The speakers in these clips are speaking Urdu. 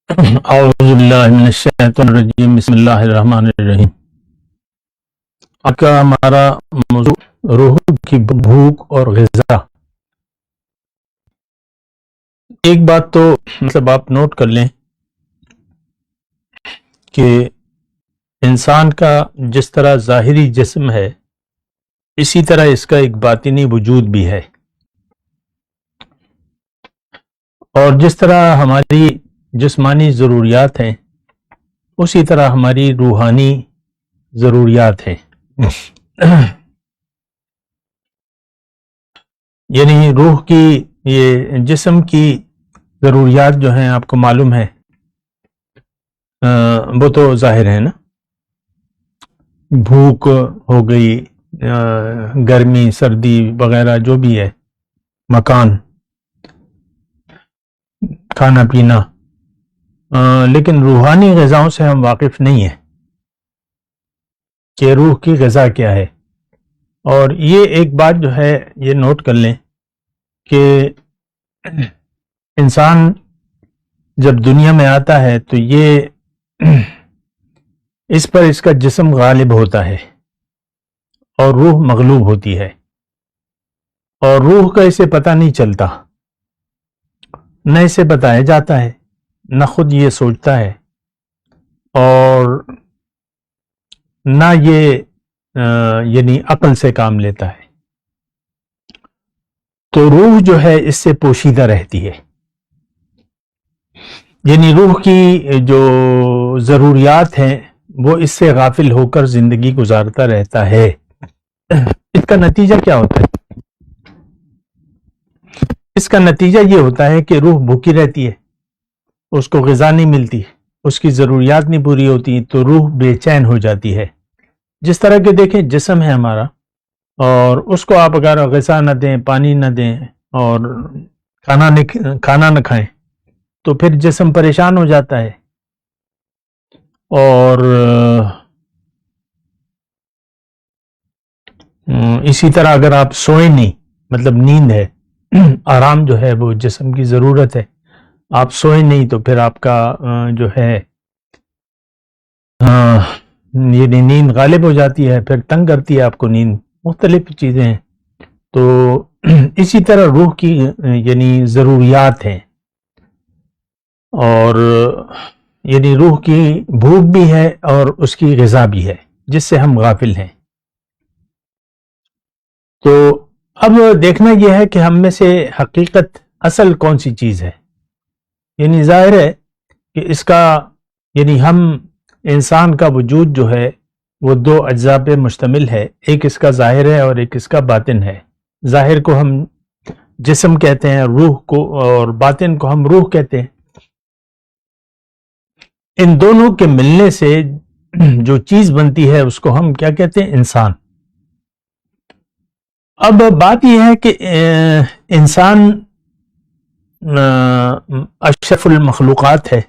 اعوذ باللہ من الشیطان الرجیم، بسم اللہ الرحمن الرحیم۔ آج کا ہمارا موضوع روح کی بھوک اور غذا۔ ایک بات تو آپ نوٹ کر لیں کہ انسان کا جس طرح ظاہری جسم ہے، اسی طرح اس کا ایک باطنی وجود بھی ہے، اور جس طرح ہماری جسمانی ضروریات ہیں اسی طرح ہماری روحانی ضروریات ہیں۔ یعنی روح کی، یہ جسم کی ضروریات جو ہیں آپ کو معلوم ہے، وہ تو ظاہر ہے نا، بھوک ہو گئی، گرمی سردی وغیرہ جو بھی ہے، مکان، کھانا پینا، لیکن روحانی غذاؤں سے ہم واقف نہیں ہیں کہ روح کی غذا کیا ہے۔ اور یہ ایک بات جو ہے یہ نوٹ کر لیں کہ انسان جب دنیا میں آتا ہے تو یہ اس پر اس کا جسم غالب ہوتا ہے اور روح مغلوب ہوتی ہے، اور روح کا اسے پتہ نہیں چلتا، نہ اسے بتایا جاتا ہے، نہ خود یہ سوچتا ہے، اور نہ یہ یعنی عقل سے کام لیتا ہے۔ تو روح جو ہے اس سے پوشیدہ رہتی ہے، یعنی روح کی جو ضروریات ہیں وہ اس سے غافل ہو کر زندگی گزارتا رہتا ہے۔ اس کا نتیجہ کیا ہوتا ہے؟ اس کا نتیجہ یہ ہوتا ہے کہ روح بھوکی رہتی ہے، اس کو غذا نہیں ملتی، اس کی ضروریات نہیں پوری ہوتی، تو روح بے چین ہو جاتی ہے۔ جس طرح کہ دیکھیں جسم ہے ہمارا، اور اس کو آپ اگر غذا نہ دیں، پانی نہ دیں، اور کھانا نہ کھائیں تو پھر جسم پریشان ہو جاتا ہے، اور اسی طرح اگر آپ سوئیں نہیں، مطلب نیند ہے، آرام جو ہے وہ جسم کی ضرورت ہے، آپ سوئیں نہیں تو پھر آپ کا جو ہے یہ نیند غالب ہو جاتی ہے، پھر تنگ کرتی ہے آپ کو نیند، مختلف چیزیں ہیں۔ تو اسی طرح روح کی یعنی ضروریات ہیں، اور یعنی روح کی بھوک بھی ہے اور اس کی غذا بھی ہے، جس سے ہم غافل ہیں۔ تو اب دیکھنا یہ ہے کہ ہم میں سے حقیقت اصل کون سی چیز ہے۔ یعنی ظاہر ہے کہ اس کا یعنی ہم انسان کا وجود جو ہے وہ دو اجزاء پہ مشتمل ہے، ایک اس کا ظاہر ہے اور ایک اس کا باطن ہے۔ ظاہر کو ہم جسم کہتے ہیں، روح کو، اور باطن کو ہم روح کہتے ہیں۔ ان دونوں کے ملنے سے جو چیز بنتی ہے اس کو ہم کیا کہتے ہیں؟ انسان۔ اب بات یہ ہے کہ انسان اشرف المخلوقات ہے،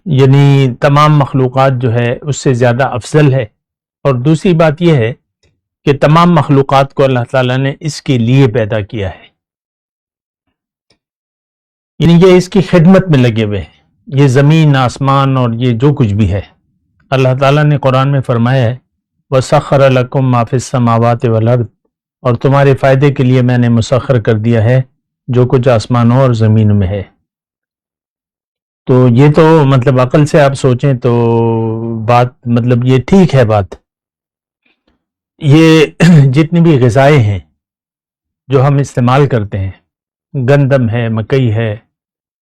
یعنی تمام مخلوقات جو ہے اس سے زیادہ افضل ہے، اور دوسری بات یہ ہے کہ تمام مخلوقات کو اللہ تعالیٰ نے اس کے لیے پیدا کیا ہے، یعنی یہ اس کی خدمت میں لگے ہوئے ہیں۔ یہ زمین، آسمان اور یہ جو کچھ بھی ہے، اللہ تعالیٰ نے قرآن میں فرمایا ہے وَسَخَّرَ لَكُم مَّا فِي السَّمَاوَاتِ وَالْأَرْضِ، اور تمہارے فائدے کے لیے میں نے مسخر کر دیا ہے جو کچھ آسمانوں اور زمین میں ہے۔ تو یہ تو مطلب عقل سے آپ سوچیں تو بات مطلب یہ ٹھیک ہے بات۔ یہ جتنی بھی غذائیں ہیں جو ہم استعمال کرتے ہیں، گندم ہے، مکئی ہے،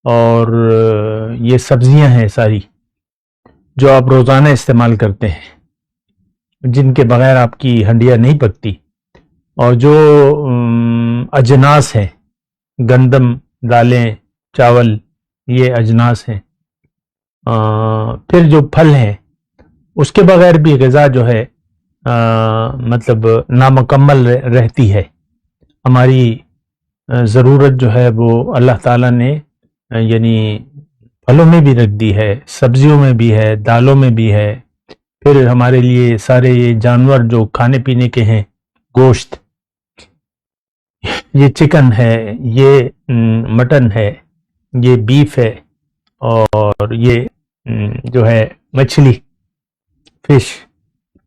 اور یہ سبزیاں ہیں ساری جو آپ روزانہ استعمال کرتے ہیں، جن کے بغیر آپ کی ہنڈیاں نہیں پکتی، اور جو اجناس ہیں، گندم، دالیں، چاول، یہ اجناس ہیں، پھر جو پھل ہیں اس کے بغیر بھی غذا جو ہے مطلب نامکمل رہتی ہے۔ ہماری ضرورت جو ہے وہ اللہ تعالیٰ نے یعنی پھلوں میں بھی رکھ دی ہے، سبزیوں میں بھی ہے، دالوں میں بھی ہے، پھر ہمارے لیے سارے یہ جانور جو کھانے پینے کے ہیں، گوشت، یہ چکن ہے، یہ مٹن ہے، یہ بیف ہے، اور یہ جو ہے مچھلی، فش،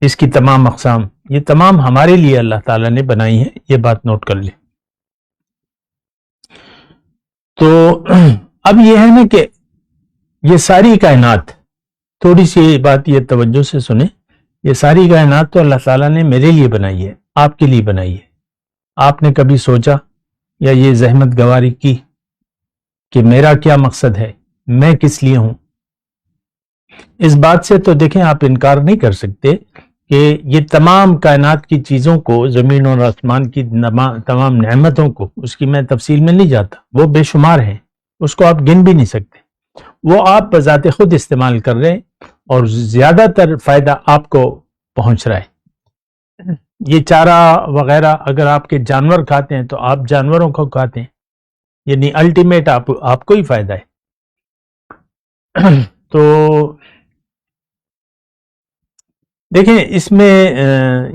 اس کی تمام اقسام، یہ تمام ہمارے لیے اللہ تعالیٰ نے بنائی ہیں، یہ بات نوٹ کر لیں۔ تو اب یہ ہے نا کہ یہ ساری کائنات، تھوڑی سی بات یہ توجہ سے سنیں، یہ ساری کائنات تو اللہ تعالیٰ نے میرے لیے بنائی ہے، آپ کے لیے بنائی ہے۔ آپ نے کبھی سوچا یا یہ زحمت گواری کی کہ میرا کیا مقصد ہے، میں کس لیے ہوں؟ اس بات سے تو دیکھیں آپ انکار نہیں کر سکتے کہ یہ تمام کائنات کی چیزوں کو، زمین اور آسمان کی تمام نعمتوں کو، اس کی میں تفصیل میں نہیں جاتا، وہ بے شمار ہیں، اس کو آپ گن بھی نہیں سکتے، وہ آپ بذات خود استعمال کر رہے ہیں اور زیادہ تر فائدہ آپ کو پہنچ رہا ہے۔ یہ چارہ وغیرہ اگر آپ کے جانور کھاتے ہیں تو آپ جانوروں کو کھاتے ہیں، یعنی الٹیمیٹ آپ کو ہی فائدہ ہے۔ تو دیکھیں اس میں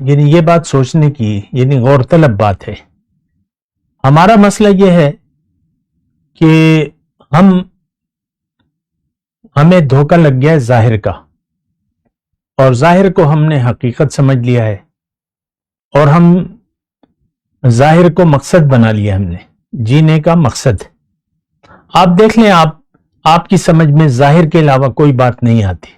یعنی یہ بات سوچنے کی، یعنی غور طلب بات ہے۔ ہمارا مسئلہ یہ ہے کہ ہمیں دھوکہ لگ گیا ہے ظاہر کا، اور ظاہر کو ہم نے حقیقت سمجھ لیا ہے، اور ہم ظاہر کو مقصد بنا لیا، ہم نے جینے کا مقصد۔ آپ دیکھ لیں، آپ کی سمجھ میں ظاہر کے علاوہ کوئی بات نہیں آتی،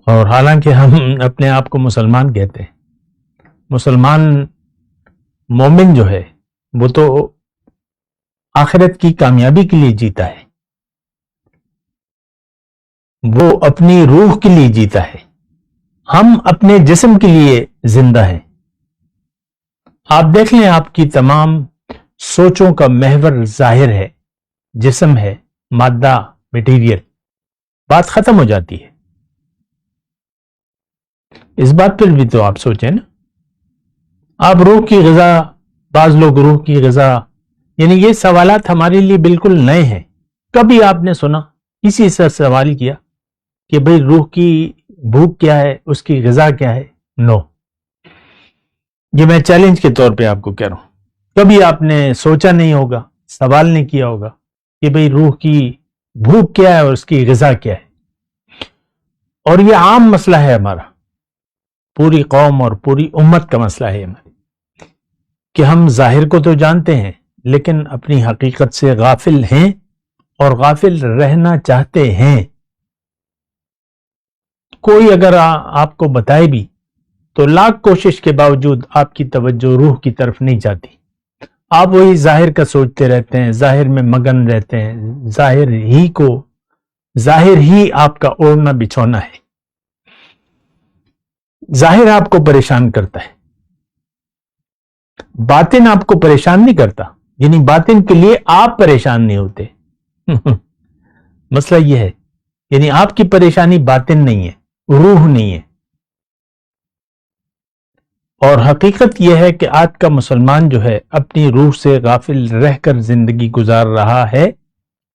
اور حالانکہ ہم اپنے آپ کو مسلمان کہتے ہیں۔ مسلمان مومن جو ہے وہ تو آخرت کی کامیابی کے لیے جیتا ہے، وہ اپنی روح کے لیے جیتا ہے، ہم اپنے جسم کے لیے زندہ ہیں۔ آپ دیکھ لیں، آپ کی تمام سوچوں کا محور ظاہر ہے، جسم ہے، مادہ، میٹیریل، بات ختم ہو جاتی ہے۔ اس بات پر بھی تو آپ سوچیں نا، آپ روح کی غذا، بعض لوگ روح کی غذا، یعنی یہ سوالات ہمارے لیے بالکل نئے ہیں۔ کبھی آپ نے سنا کسی سے سوال کیا کہ بھئی روح کی بھوک کیا ہے، اس کی غذا کیا ہے؟ نو، یہ میں چیلنج کے طور پہ آپ کو کہہ رہا ہوں۔ کبھی آپ نے سوچا نہیں ہوگا، سوال نہیں کیا ہوگا کہ بھئی روح کی بھوک کیا ہے اور اس کی غذا کیا ہے۔ اور یہ عام مسئلہ ہے ہمارا، پوری قوم اور پوری امت کا مسئلہ ہے ہمارا، کہ ہم ظاہر کو تو جانتے ہیں لیکن اپنی حقیقت سے غافل ہیں اور غافل رہنا چاہتے ہیں۔ کوئی اگر آپ کو بتائے بھی تو لاکھ کوشش کے باوجود آپ کی توجہ روح کی طرف نہیں جاتی، آپ وہی ظاہر کا سوچتے رہتے ہیں، ظاہر میں مگن رہتے ہیں، ظاہر ہی آپ کا اوڑھنا بچھونا ہے، ظاہر آپ کو پریشان کرتا ہے، باطن آپ کو پریشان نہیں کرتا، یعنی باطن کے لیے آپ پریشان نہیں ہوتے۔ مسئلہ یہ ہے، یعنی آپ کی پریشانی باطن نہیں ہے، روح نہیں ہے۔ اور حقیقت یہ ہے کہ آج کا مسلمان جو ہے اپنی روح سے غافل رہ کر زندگی گزار رہا ہے،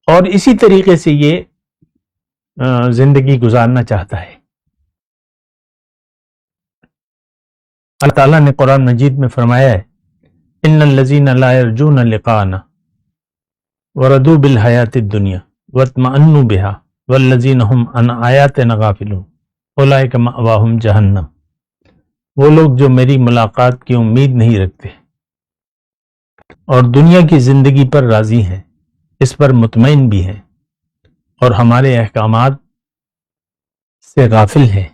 اور اسی طریقے سے یہ زندگی گزارنا چاہتا ہے۔ اللہ تعالیٰ نے قرآن مجید میں فرمایا ہے، ان الذین لا یرجون لقاءنا وردوا بالحیاۃ الدنیا واطمأنوا بها والذین هم عن آیاتنا غافلون اولئک مأواہم جہنم۔ وہ لوگ جو میری ملاقات کی امید نہیں رکھتے اور دنیا کی زندگی پر راضی ہیں، اس پر مطمئن بھی ہیں، اور ہمارے احکامات سے غافل ہیں،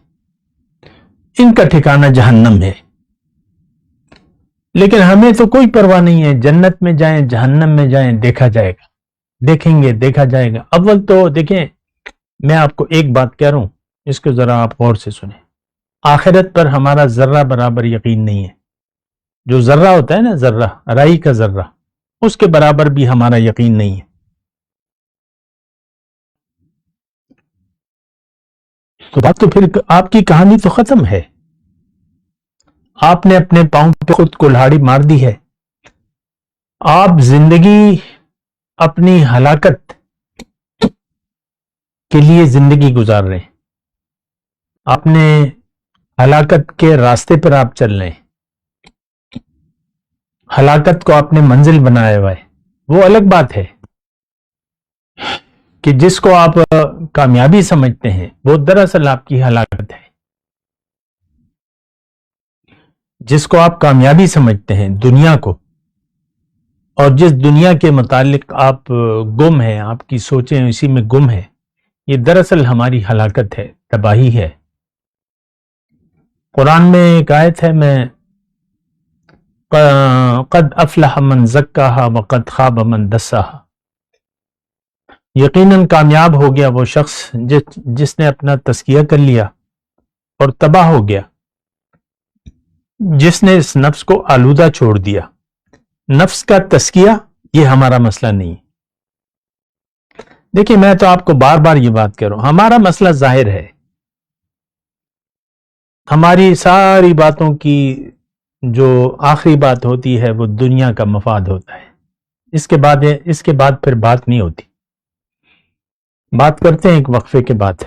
ان کا ٹھکانہ جہنم ہے۔ لیکن ہمیں تو کوئی پرواہ نہیں ہے، جنت میں جائیں جہنم میں جائیں دیکھا جائے گا، دیکھیں گے، دیکھا جائے گا۔ اول تو دیکھیں، میں آپ کو ایک بات کہہ رہا ہوں، اس کو ذرا آپ غور سے سنیں۔ آخرت پر ہمارا ذرہ برابر یقین نہیں ہے۔ جو ذرہ ہوتا ہے نا، ذرہ، رائی کا ذرہ، اس کے برابر بھی ہمارا یقین نہیں ہے۔ تو بات تو پھر آپ کی کہانی تو ختم ہے، آپ نے اپنے پاؤں پہ خود کلہاڑی مار دی ہے۔ آپ زندگی اپنی ہلاکت کے لیے زندگی گزار رہے ہیں، اپنے ہلاکت کے راستے پر آپ چل رہے ہیں، ہلاکت کو آپ نے منزل بنایا ہوا ہے، وہ الگ بات ہے۔ کہ جس کو آپ کامیابی سمجھتے ہیں وہ دراصل آپ کی ہلاکت ہے. جس کو آپ کامیابی سمجھتے ہیں دنیا کو، اور جس دنیا کے متعلق آپ گم ہیں، آپ کی سوچیں اسی میں گم ہیں، یہ دراصل ہماری ہلاکت ہے، تباہی ہے. قرآن میں ایک آیت ہے، میں قد افلح من زکاہا وقد خاب من دساہا. یقیناً کامیاب ہو گیا وہ شخص جس نے اپنا تزکیہ کر لیا، اور تباہ ہو گیا جس نے اس نفس کو آلودہ چھوڑ دیا. نفس کا تزکیہ یہ ہمارا مسئلہ نہیں. دیکھیں، میں تو آپ کو بار بار یہ بات کہہ رہا ہوں، ہمارا مسئلہ ظاہر ہے. ہماری ساری باتوں کی جو آخری بات ہوتی ہے وہ دنیا کا مفاد ہوتا ہے. اس کے بعد پھر بات نہیں ہوتی. بات کرتے ہیں ایک وقفے کے بعد.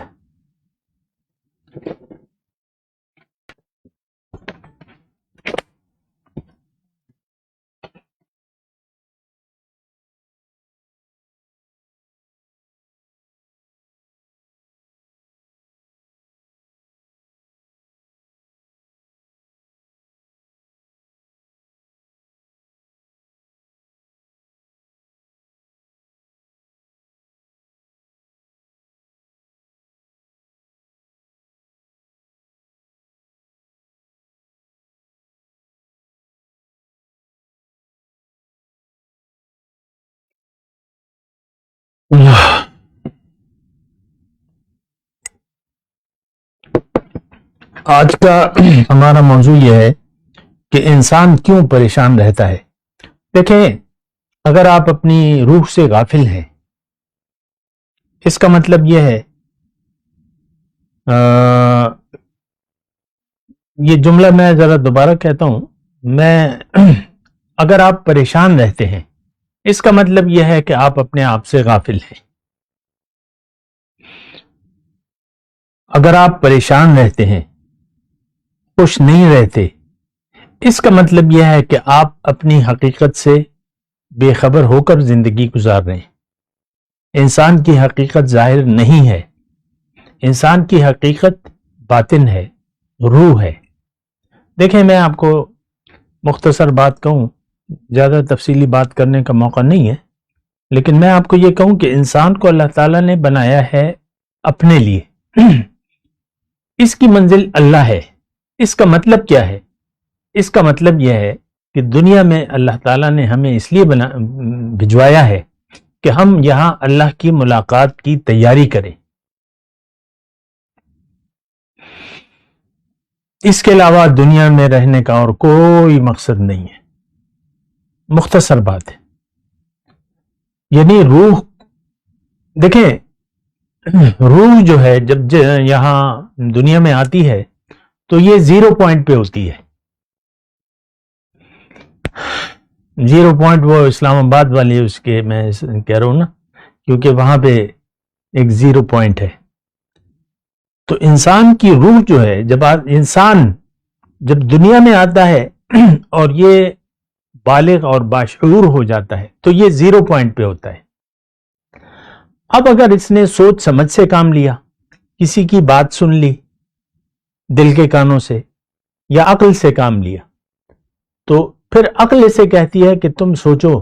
آج کا ہمارا موضوع یہ ہے کہ انسان کیوں پریشان رہتا ہے. دیکھیں، اگر آپ اپنی روح سے غافل ہیں، اس کا مطلب یہ ہے، یہ جملہ میں ذرا دوبارہ کہتا ہوں، اگر آپ پریشان رہتے ہیں، اس کا مطلب یہ ہے کہ آپ اپنے آپ سے غافل ہیں. اگر آپ پریشان رہتے ہیں، خوش نہیں رہتے، اس کا مطلب یہ ہے کہ آپ اپنی حقیقت سے بے خبر ہو کر زندگی گزار رہے ہیں. انسان کی حقیقت ظاہر نہیں ہے، انسان کی حقیقت باطن ہے، روح ہے. دیکھیں، میں آپ کو مختصر بات کہوں، زیادہ تفصیلی بات کرنے کا موقع نہیں ہے، لیکن میں آپ کو یہ کہوں کہ انسان کو اللہ تعالیٰ نے بنایا ہے اپنے لیے. اس کی منزل اللہ ہے. اس کا مطلب کیا ہے؟ اس کا مطلب یہ ہے کہ دنیا میں اللہ تعالیٰ نے ہمیں اس لیے بھجوایا ہے کہ ہم یہاں اللہ کی ملاقات کی تیاری کریں. اس کے علاوہ دنیا میں رہنے کا اور کوئی مقصد نہیں ہے. مختصر بات ہے. یعنی روح، دیکھیں، روح جو ہے جب یہاں دنیا میں آتی ہے تو یہ 0 پوائنٹ پہ ہوتی ہے. 0 پوائنٹ وہ اسلام آباد والی اس کے میں کہہ رہا ہوں نا، کیونکہ وہاں پہ ایک 0 پوائنٹ ہے. تو انسان کی روح جو ہے، انسان جب دنیا میں آتا ہے اور یہ بالغ اور باشعور ہو جاتا ہے تو یہ 0 پوائنٹ پہ ہوتا ہے. اب اگر اس نے سوچ سمجھ سے کام لیا، کسی کی بات سن لی دل کے کانوں سے یا عقل سے کام لیا، تو پھر عقل اسے کہتی ہے کہ تم سوچو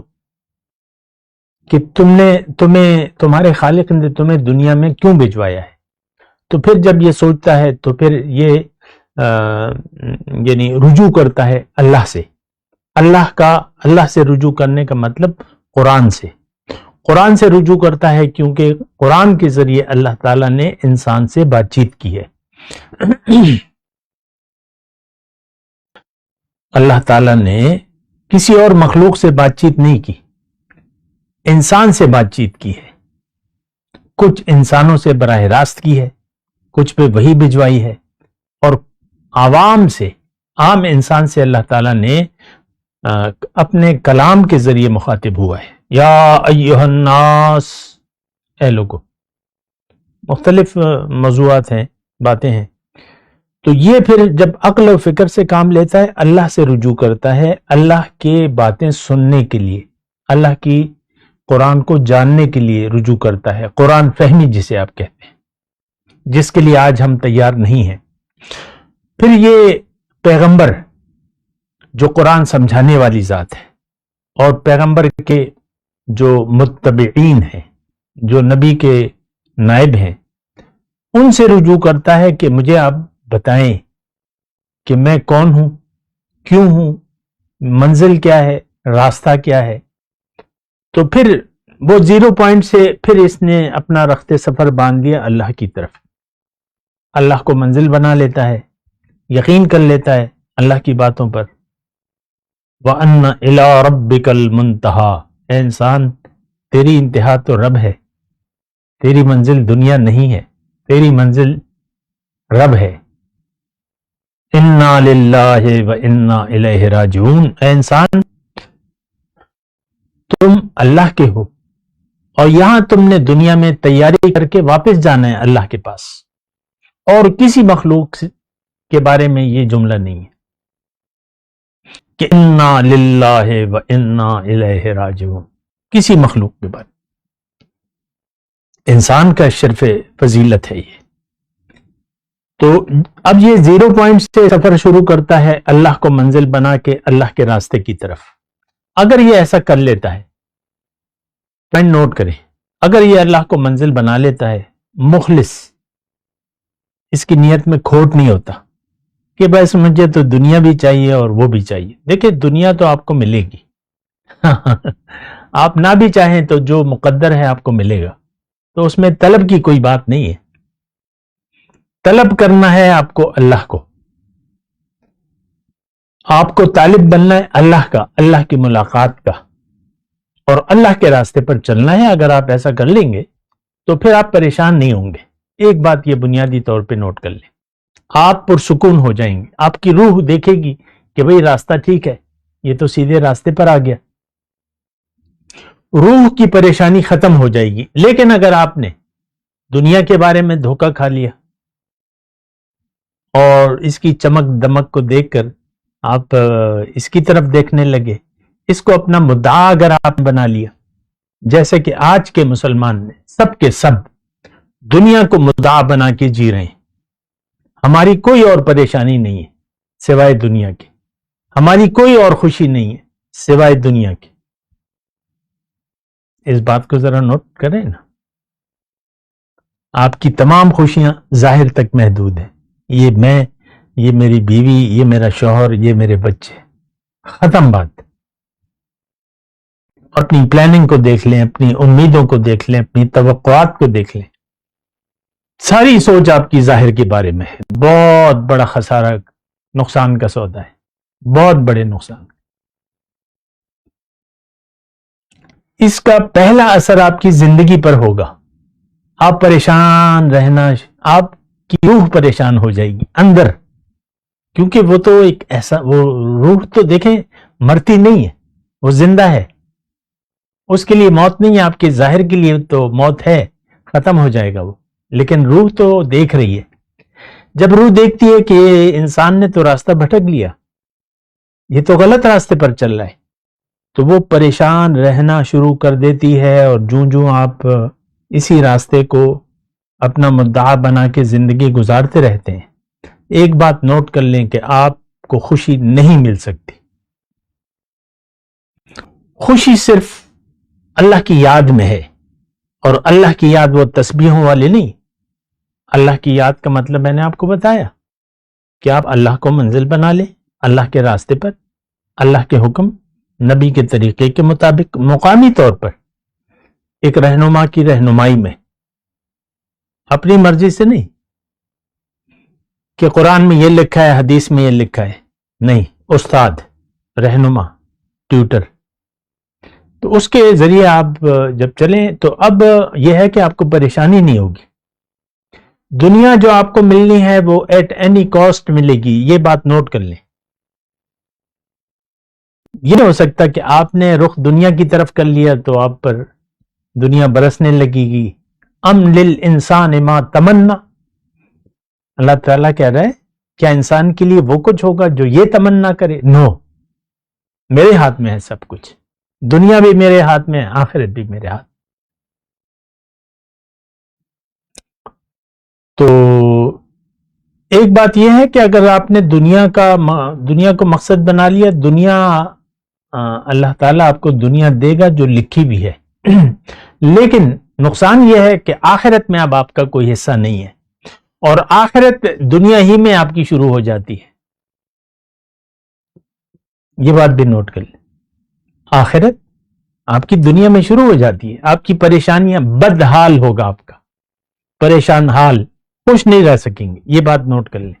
کہ تمہارے خالق نے تمہیں دنیا میں کیوں بھجوایا ہے. تو پھر جب یہ سوچتا ہے تو پھر یہ یعنی رجوع کرتا ہے اللہ سے. اللہ سے رجوع کرنے کا مطلب قرآن سے رجوع کرتا ہے، کیونکہ قرآن کے ذریعے اللہ تعالیٰ نے انسان سے بات چیت کی ہے. اللہ تعالیٰ نے کسی اور مخلوق سے بات چیت نہیں کی، انسان سے بات چیت کی ہے. کچھ انسانوں سے براہ راست کی ہے، کچھ پہ وحی بھجوائی ہے، اور عام انسان سے اللہ تعالیٰ نے اپنے کلام کے ذریعے مخاطب ہوا ہے. یا ایہا الناس، اے لوگو. مختلف موضوعات ہیں، باتیں ہیں. تو یہ پھر جب عقل و فکر سے کام لیتا ہے، اللہ سے رجوع کرتا ہے، اللہ کے باتیں سننے کے لیے، اللہ کی قرآن کو جاننے کے لیے رجوع کرتا ہے، قرآن فہمی جسے آپ کہتے ہیں، جس کے لیے آج ہم تیار نہیں ہیں۔ پھر یہ پیغمبر جو قرآن سمجھانے والی ذات ہے، اور پیغمبر کے جو متبعین ہیں، جو نبی کے نائب ہیں، ان سے رجوع کرتا ہے کہ مجھے آپ بتائیں کہ میں کون ہوں، کیوں ہوں، منزل کیا ہے، راستہ کیا ہے۔ تو پھر وہ 0 پوائنٹ سے پھر اس نے اپنا رخت سفر باندھ دیا اللہ کی طرف، اللہ کو منزل بنا لیتا ہے، یقین کر لیتا ہے اللہ کی باتوں پر۔ وَأَنَّ إِلَىٰ رَبِّكَ الْمُنْتَهَىٰ، اے انسان تیری انتہا تو رب ہے، تیری منزل دنیا نہیں ہے، تیری منزل رب ہے۔ اِنَّا لِلَّهِ وَإِنَّا إِلَيْهِ رَاجِعُونَ، اے انسان تم اللہ کے ہو، اور یہاں تم نے دنیا میں تیاری کر کے واپس جانا ہے اللہ کے پاس، اور کسی مخلوق کے بارے میں یہ جملہ نہیں ہے کہ اِنَّا لِلَّهِ وَإِنَّا إِلَيْهِ رَاجِعُونَ، کسی مخلوق کے بارے میں۔ انسان کا شرف فضیلت ہے یہ۔ تو اب یہ 0 پوائنٹ سے سفر شروع کرتا ہے اللہ کو منزل بنا کے اللہ کے راستے کی طرف۔ اگر یہ ایسا کر لیتا ہے، پوائنٹ نوٹ کریں، اگر یہ اللہ کو منزل بنا لیتا ہے مخلص، اس کی نیت میں کھوٹ نہیں ہوتا کہ بس مجھے تو دنیا بھی چاہیے اور وہ بھی چاہیے۔ دیکھیں دنیا تو آپ کو ملے گی، آپ نہ بھی چاہیں تو جو مقدر ہے آپ کو ملے گا، تو اس میں طلب کی کوئی بات نہیں ہے۔ طلب کرنا ہے آپ کو اللہ کو، آپ کو طالب بننا ہے اللہ کا، اللہ کی ملاقات کا، اور اللہ کے راستے پر چلنا ہے۔ اگر آپ ایسا کر لیں گے تو پھر آپ پریشان نہیں ہوں گے۔ ایک بات یہ بنیادی طور پہ نوٹ کر لیں، آپ پرسکون ہو جائیں گے، آپ کی روح دیکھے گی کہ بھئی راستہ ٹھیک ہے، یہ تو سیدھے راستے پر آ گیا، روح کی پریشانی ختم ہو جائے گی۔ لیکن اگر آپ نے دنیا کے بارے میں دھوکہ کھا لیا اور اس کی چمک دمک کو دیکھ کر آپ اس کی طرف دیکھنے لگے، اس کو اپنا مدعا اگر آپ بنا لیا، جیسے کہ آج کے مسلمان نے سب کے سب دنیا کو مدعا بنا کے جی رہے ہیں، ہماری کوئی اور پریشانی نہیں ہے سوائے دنیا کی، ہماری کوئی اور خوشی نہیں ہے سوائے دنیا کی۔ اس بات کو ذرا نوٹ کریں نا، آپ کی تمام خوشیاں ظاہر تک محدود ہیں، یہ میں، یہ میری بیوی، یہ میرا شوہر، یہ میرے بچے، ختم بات۔ اپنی پلاننگ کو دیکھ لیں، اپنی امیدوں کو دیکھ لیں، اپنی توقعات کو دیکھ لیں، ساری سوچ آپ کی ظاہر کے بارے میں ہے۔ بہت بڑا خسارہ، نقصان کا سودا ہے، بہت بڑے نقصان۔ اس کا پہلا اثر آپ کی زندگی پر ہوگا، آپ پریشان رہنا، آپ کی روح پریشان ہو جائے گی اندر، کیونکہ وہ تو ایک ایسا، وہ روح تو دیکھیں مرتی نہیں ہے، وہ زندہ ہے، اس کے لیے موت نہیں ہے، آپ کے ظاہر کے لیے تو موت ہے، ختم ہو جائے گا وہ، لیکن روح تو دیکھ رہی ہے۔ جب روح دیکھتی ہے کہ انسان نے تو راستہ بھٹک لیا، یہ تو غلط راستے پر چل رہا ہے، تو وہ پریشان رہنا شروع کر دیتی ہے، اور جوں آپ اسی راستے کو اپنا مدعا بنا کے زندگی گزارتے رہتے ہیں، ایک بات نوٹ کر لیں کہ آپ کو خوشی نہیں مل سکتی۔ خوشی صرف اللہ کی یاد میں ہے، اور اللہ کی یاد وہ تسبیحوں والی نہیں۔ اللہ کی یاد کا مطلب میں نے آپ کو بتایا کہ آپ اللہ کو منزل بنا لیں، اللہ کے راستے پر، اللہ کے حکم، نبی کے طریقے کے مطابق، مقامی طور پر ایک رہنما کی رہنمائی میں، اپنی مرضی سے نہیں کہ قرآن میں یہ لکھا ہے، حدیث میں یہ لکھا ہے، نہیں، استاد، رہنما، ٹیوٹر، تو اس کے ذریعے آپ جب چلیں تو اب یہ ہے کہ آپ کو پریشانی نہیں ہوگی۔ دنیا جو آپ کو ملنی ہے وہ ایٹ اینی کاسٹ ملے گی، یہ بات نوٹ کر لیں۔ یہ نہیں ہو سکتا کہ آپ نے رخ دنیا کی طرف کر لیا تو آپ پر دنیا برسنے لگے گی۔ ام للانسان ما تمنا، اللہ تعالیٰ کہہ رہا ہے کیا انسان کے لیے وہ کچھ ہوگا جو یہ تمنا کرے؟ نو، میرے ہاتھ میں ہے سب کچھ، دنیا بھی میرے ہاتھ میں، آخرت بھی میرے ہاتھ. تو ایک بات یہ ہے کہ اگر آپ نے دنیا کو مقصد بنا لیا، دنیا اللہ تعالیٰ آپ کو دنیا دے گا جو لکھی بھی ہے. لیکن نقصان یہ ہے کہ آخرت میں اب آپ کا کوئی حصہ نہیں ہے، اور آخرت دنیا ہی میں آپ کی شروع ہو جاتی ہے. یہ بات بھی نوٹ کر لیں، آخرت آپ کی دنیا میں شروع ہو جاتی ہے. آپ کی پریشانیاں بد حال ہوگا، آپ کا پریشان حال، خوش نہیں رہ سکیں گے. یہ بات نوٹ کر لیں.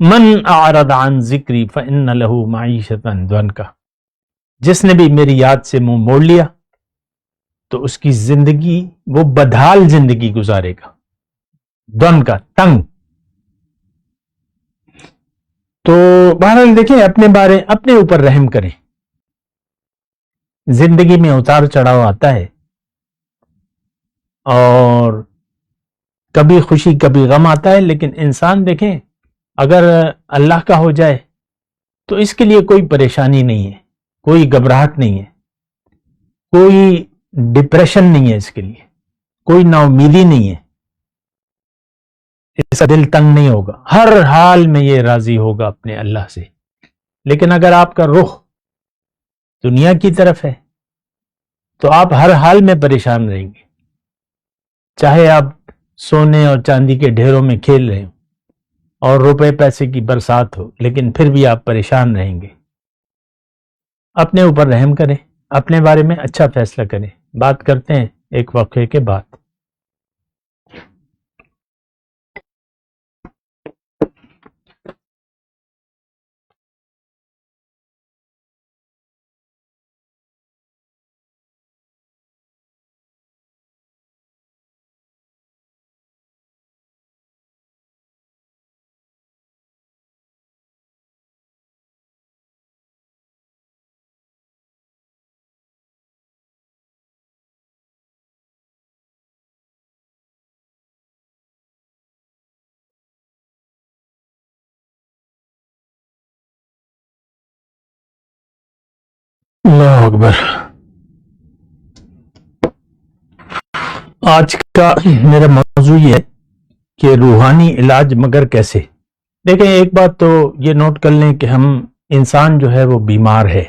من اعرض عن ذکری فإن له معیشۃ ضنکا، جس نے بھی میری یاد سے منہ موڑ لیا تو اس کی زندگی وہ بدحال زندگی گزارے گا. ضنکا، تنگ. تو بہرحال دیکھیں، اپنے اوپر رحم کریں. زندگی میں اتار چڑھاؤ آتا ہے، اور کبھی خوشی کبھی غم آتا ہے، لیکن انسان دیکھیں اگر اللہ کا ہو جائے تو اس کے لیے کوئی پریشانی نہیں ہے، کوئی گھبراہٹ نہیں ہے، کوئی ڈپریشن نہیں ہے، اس کے لیے کوئی نا امیدی نہیں ہے. اس کا دل تنگ نہیں ہوگا، ہر حال میں یہ راضی ہوگا اپنے اللہ سے. لیکن اگر آپ کا رخ دنیا کی طرف ہے تو آپ ہر حال میں پریشان رہیں گے، چاہے آپ سونے اور چاندی کے ڈھیروں میں کھیل رہے ہوں اور روپے پیسے کی برسات ہو، لیکن پھر بھی آپ پریشان رہیں گے. اپنے اوپر رحم کریں، اپنے بارے میں اچھا فیصلہ کریں. بات کرتے ہیں ایک واقعے کے بعد. اللہ اکبر. آج کا میرا موضوع یہ ہے کہ روحانی علاج مگر کیسے. دیکھیں، ایک بات تو یہ نوٹ کر لیں کہ ہم انسان جو ہے وہ بیمار ہے.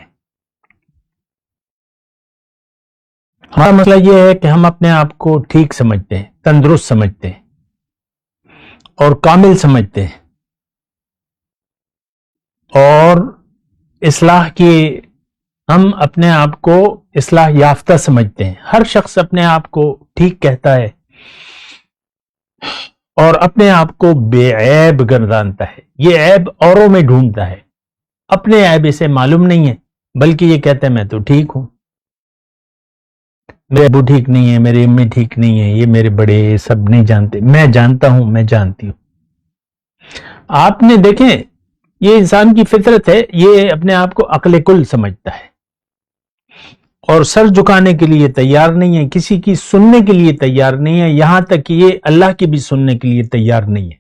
ہمارا مسئلہ یہ ہے کہ ہم اپنے آپ کو ٹھیک سمجھتے ہیں، تندرست سمجھتے ہیں اور کامل سمجھتے ہیں، اور اصلاح کی ہم اپنے آپ کو اصلاح یافتہ سمجھتے ہیں. ہر شخص اپنے آپ کو ٹھیک کہتا ہے اور اپنے آپ کو بے عیب گردانتا ہے. یہ عیب اوروں میں ڈھونڈتا ہے، اپنے عیب اسے معلوم نہیں ہے، بلکہ یہ کہتا ہے میں تو ٹھیک ہوں، میرے ابو ٹھیک نہیں ہے، میری امی ٹھیک نہیں ہے، یہ میرے بڑے سب نہیں جانتے، میں جانتا ہوں، میں جانتی ہوں. آپ نے دیکھیں، یہ انسان کی فطرت ہے، یہ اپنے آپ کو عقل کل سمجھتا ہے اور سر جھکانے کے لیے تیار نہیں ہے، کسی کی سننے کے لیے تیار نہیں ہے، یہاں تک کہ یہ اللہ کی بھی سننے کے لیے تیار نہیں ہے.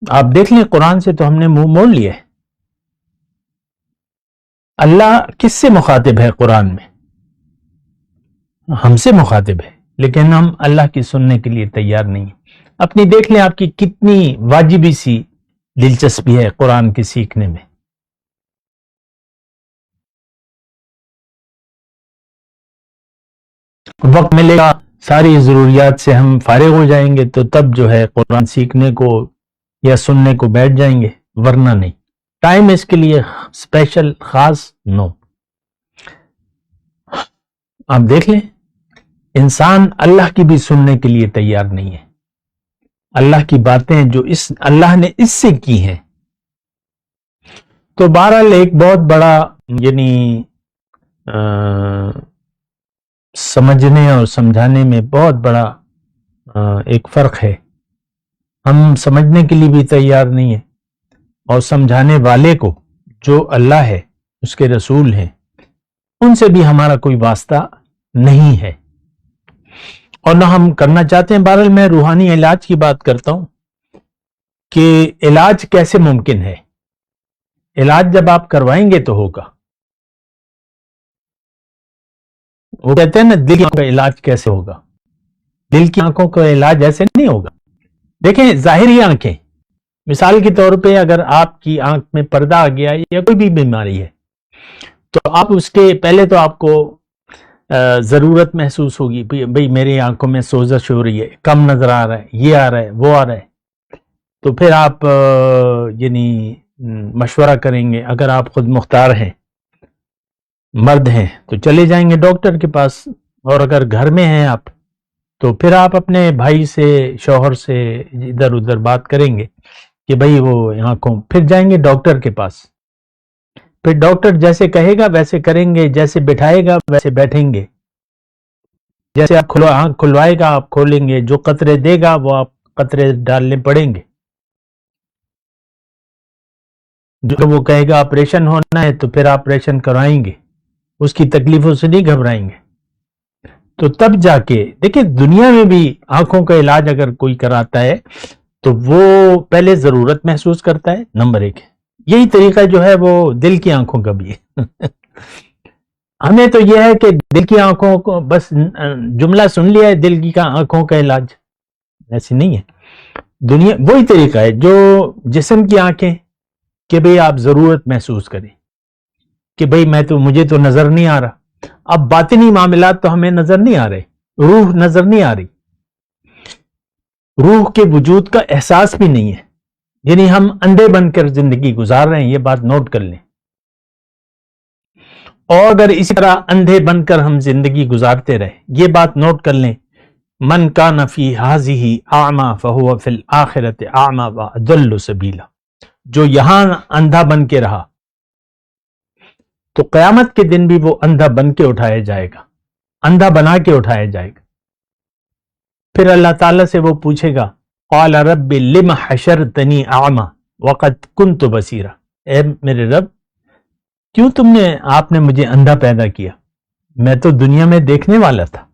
آپ دیکھ لیں، قرآن سے تو ہم نے منہ موڑ لیا ہے. اللہ کس سے مخاطب ہے قرآن میں؟ ہم سے مخاطب ہے، لیکن ہم اللہ کی سننے کے لیے تیار نہیں ہیں. اپنی دیکھ لیں آپ کی کتنی واجبی سی دلچسپی ہے قرآن کی سیکھنے میں. وقت ملے گا، ساری ضروریات سے ہم فارغ ہو جائیں گے تو تب جو ہے قرآن سیکھنے کو یا سننے کو بیٹھ جائیں گے، ورنہ نہیں. ٹائم اس کے لیے اسپیشل خاص نو. آپ دیکھ لیں، انسان اللہ کی بھی سننے کے لیے تیار نہیں ہے. اللہ کی باتیں جو اللہ نے اس سے کی ہیں. تو بہرحال ایک بہت بڑا یعنی سمجھنے اور سمجھانے میں بہت بڑا ایک فرق ہے. ہم سمجھنے کے لیے بھی تیار نہیں ہیں، اور سمجھانے والے کو جو اللہ ہے، اس کے رسول ہیں، ان سے بھی ہمارا کوئی واسطہ نہیں ہے اور نہ ہم کرنا چاہتے ہیں. بہرحال میں روحانی علاج کی بات کرتا ہوں کہ علاج کیسے ممکن ہے. علاج جب آپ کروائیں گے تو ہوگا. وہ کہتے ہیں نا دل کی آنکھوں کا علاج کیسے ہوگا، دل کی آنکھوں کا علاج ایسے نہیں ہوگا. دیکھیں ظاہری آنکھیں، مثال کے طور پہ اگر آپ کی آنکھ میں پردہ آ گیا یا کوئی بھی بیماری ہے تو آپ اس کے پہلے تو آپ کو ضرورت محسوس ہوگی، بھئی میری آنکھوں میں سوزش ہو رہی ہے، کم نظر آ رہا ہے، یہ آ رہا ہے، وہ آ رہا ہے. تو پھر آپ یعنی مشورہ کریں گے. اگر آپ خود مختار ہیں، مرد ہیں، تو چلے جائیں گے ڈاکٹر کے پاس. اور اگر گھر میں ہیں آپ تو پھر آپ اپنے بھائی سے، شوہر سے ادھر ادھر بات کریں گے کہ بھئی وہ آنکھوں، پھر جائیں گے ڈاکٹر کے پاس. پھر ڈاکٹر جیسے کہے گا ویسے کریں گے، جیسے بٹھائے گا ویسے بیٹھیں گے، جیسے آپ آنکھ کھلوائے گا آپ کھولیں گے، جو قطرے دے گا وہ آپ قطرے ڈالنے پڑیں گے. جو وہ کہے گا آپریشن ہونا ہے تو پھر آپریشن کرائیں گے، اس کی تکلیفوں سے نہیں گھبرائیں گے. تو تب جا کے دیکھیں دنیا میں بھی آنکھوں کا علاج اگر کوئی کراتا ہے تو وہ پہلے ضرورت محسوس کرتا ہے، نمبر ایک. یہی طریقہ جو ہے وہ دل کی آنکھوں کا بھی ہے. ہمیں تو یہ ہے کہ دل کی آنکھوں کو بس جملہ سن لیا ہے، دل کی آنکھوں کا علاج ایسی نہیں ہے. دنیا وہی طریقہ ہے جو جسم کی آنکھیں، کہ بھئی آپ ضرورت محسوس کریں کہ بھئی مجھے تو نظر نہیں آ رہا. اب باطنی معاملات تو ہمیں نظر نہیں آ رہے، روح نظر نہیں آ رہی، روح کے وجود کا احساس بھی نہیں ہے. یعنی ہم اندھے بن کر زندگی گزار رہے ہیں، یہ بات نوٹ کر لیں. اور اگر اسی طرح اندھے بن کر ہم زندگی گزارتے رہے، یہ بات نوٹ کر لیں، من کان فی ہذہ اعمی فہو فی الآخرۃ اعمی واضل سبیلا. جو یہاں اندھا بن کے رہا تو قیامت کے دن بھی وہ اندھا بن کے اٹھایا جائے گا، اندھا بنا کے اٹھایا جائے گا. پھر اللہ تعالیٰ سے وہ پوچھے گا قال رب لم حشرتنی اعمی وقد کنت بصیرا. اے میرے رب، کیوں آپ نے مجھے اندھا پیدا کیا، میں تو دنیا میں دیکھنے والا تھا.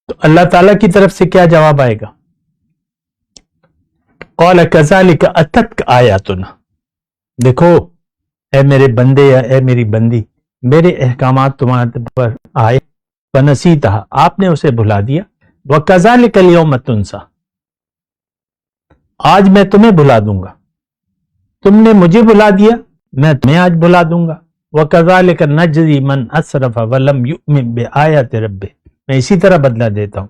تو اللہ تعالیٰ کی طرف سے کیا جواب آئے گا؟ قال کذالک اتتک آیاتنا. دیکھو اے میرے بندے یا اے میری بندی، میرے احکامات تمہارے پر آئے، فنسیتھا، آپ نے اسے بھلا دیا. وکذالک الیوم تنسیٰ، آج میں تمہیں بھلا دوں گا. تم نے مجھے بھلا دیا، میں تمہیں آج بھلا دوں گا. وکذالک نجزی من اسرف ولم یؤمن بآیات ربہ، میں اسی طرح بدلہ دیتا ہوں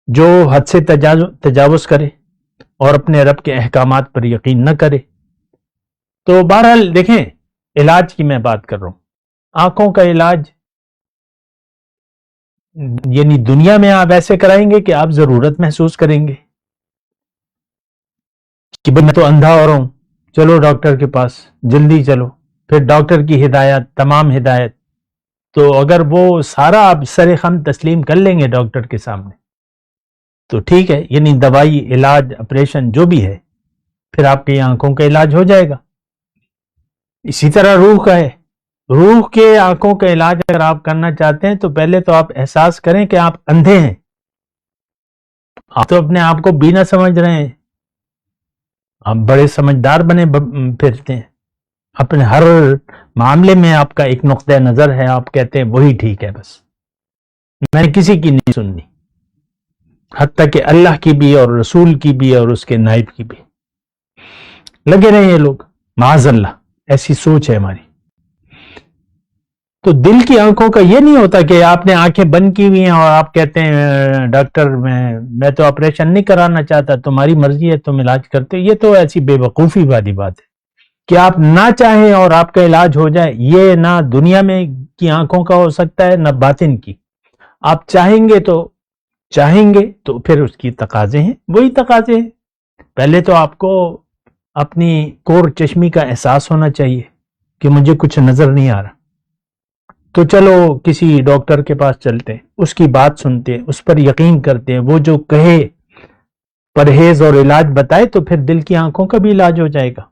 جو حد سے تجاوز کرے اور اپنے رب کے احکامات پر یقین نہ کرے. تو بہرحال دیکھیں، علاج کی میں بات کر رہا ہوں. آنکھوں کا علاج یعنی دنیا میں آپ ایسے کرائیں گے کہ آپ ضرورت محسوس کریں گے کہ میں تو اندھا ہو رہا ہوں، چلو ڈاکٹر کے پاس، جلدی چلو. پھر ڈاکٹر کی ہدایت، تمام ہدایت. تو اگر وہ سارا آپ سر خم تسلیم کر لیں گے ڈاکٹر کے سامنے تو ٹھیک ہے، یعنی دوائی، علاج، آپریشن جو بھی ہے، پھر آپ کی آنکھوں کا علاج ہو جائے گا. اسی طرح روح کا ہے. روح کے آنکھوں کا علاج اگر آپ کرنا چاہتے ہیں تو پہلے تو آپ احساس کریں کہ آپ اندھے ہیں. آپ تو اپنے آپ کو بینا سمجھ رہے ہیں، آپ بڑے سمجھدار بنے پھرتے ہیں. اپنے ہر معاملے میں آپ کا ایک نقطہ نظر ہے، آپ کہتے ہیں وہی ٹھیک ہے، بس میں نے کسی کی نہیں سننی، حتیٰ کہ اللہ کی بھی اور رسول کی بھی اور اس کے نائب کی بھی. لگے رہے یہ لوگ، معاذ اللہ، ایسی سوچ ہے ہماری. تو دل کی آنکھوں کا یہ نہیں ہوتا کہ آپ نے آنکھیں بند کی ہوئی ہیں اور آپ کہتے ہیں ڈاکٹر میں تو آپریشن نہیں کرانا چاہتا، تمہاری مرضی ہے، تم علاج کرتے. یہ تو ایسی بے وقوفی والی بات ہے کہ آپ نہ چاہیں اور آپ کا علاج ہو جائے. یہ نہ دنیا میں کی آنکھوں کا ہو سکتا ہے، نہ باطن کی. آپ چاہیں گے تو پھر اس کی تقاضے ہیں، وہی تقاضے ہیں. پہلے تو آپ کو اپنی کور چشمی کا احساس ہونا چاہیے کہ مجھے کچھ نظر نہیں آ رہا. تو چلو کسی ڈاکٹر کے پاس چلتے ہیں، اس کی بات سنتے ہیں، اس پر یقین کرتے ہیں، وہ جو کہے پرہیز اور علاج بتائے تو پھر دل کی آنکھوں کا بھی علاج ہو جائے گا.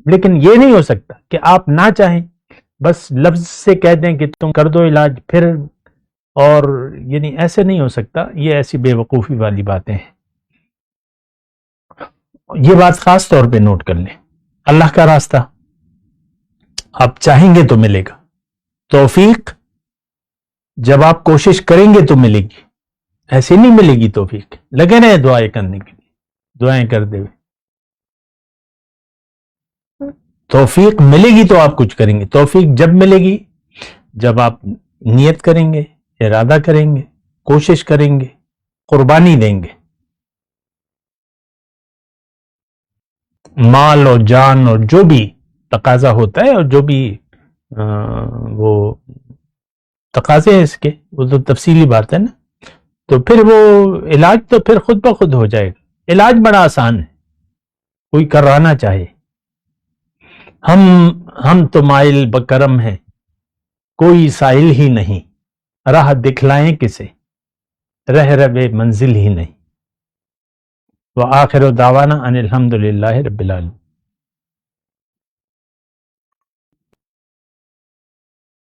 لیکن یہ نہیں ہو سکتا کہ آپ نہ چاہیں، بس لفظ سے کہہ دیں کہ تم کر دو علاج، پھر اور یعنی ایسے نہیں ہو سکتا. یہ ایسی بے وقوفی والی باتیں ہیں. یہ بات خاص طور پہ نوٹ کر لیں. اللہ کا راستہ آپ چاہیں گے تو ملے گا، توفیق جب آپ کوشش کریں گے تو ملے گی، ایسے نہیں ملے گی توفیق، لگے رہے دعائیں کرنے کے لیے، دعائیں کر دے ہوئے توفیق ملے گی تو آپ کچھ کریں گے۔ توفیق جب ملے گی جب آپ نیت کریں گے، ارادہ کریں گے، کوشش کریں گے، قربانی دیں گے، مال اور جان اور جو بھی تقاضا ہوتا ہے اور جو بھی وہ تقاضے ہیں اس کے، وہ تو تفصیلی بات ہے نا، تو پھر وہ علاج تو پھر خود بخود ہو جائے گا۔ علاج بڑا آسان ہے، کوئی کرانا چاہے۔ ہم تو مائل بکرم ہیں، کوئی سائل ہی نہیں، راہ دکھلائیں کسے، رہ ربے منزل ہی نہیں۔ وآخر دعوانا ان الحمدللہ رب العالمین۔